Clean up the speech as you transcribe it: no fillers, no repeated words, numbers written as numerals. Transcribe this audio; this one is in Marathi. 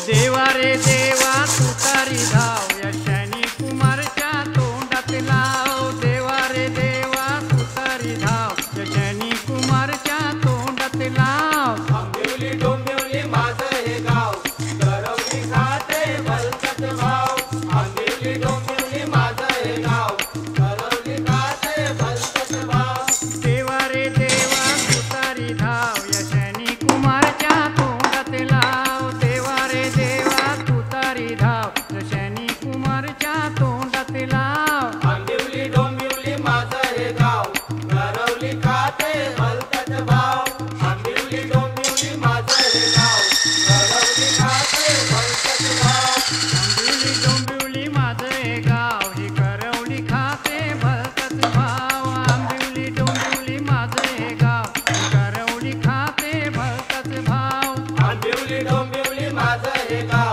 देवा रे देवा तुतारी धाव या शनी कुमारच्या तोंडात लाव। देवा रे देवा तुतारी धाव या शनी कुमारच्या तोंडात लाव। आंबिवली डोंबिवली माझं हे गाव, करवली खाते भलतच भाव। आंबिवली डोंबिवली माझं हे गाव, करवली खाते भलतच भाव। देवा रे देवा तुतारी धाव या शनी कुमारच्या तोंडात लाव। देवा रे देवा तुतारी धाव या शनी कुमारच्या तोंडात लाव। आंबिवली डोंबिवली माझं हे गाव, करवली खाते भलतच भाव। आंबिवली डोंबिवली माझं हे गाव, करवली खाते भलतच भाव। आंबिवली डोंबिवली माझं हे गाव ही करवली खाते भलतच भाव। आंबिवली डोंबिवली माझं हे गाव ही करवली खाते भलतच भाव। आंबिवली डोंबिवली माझं हे गाव,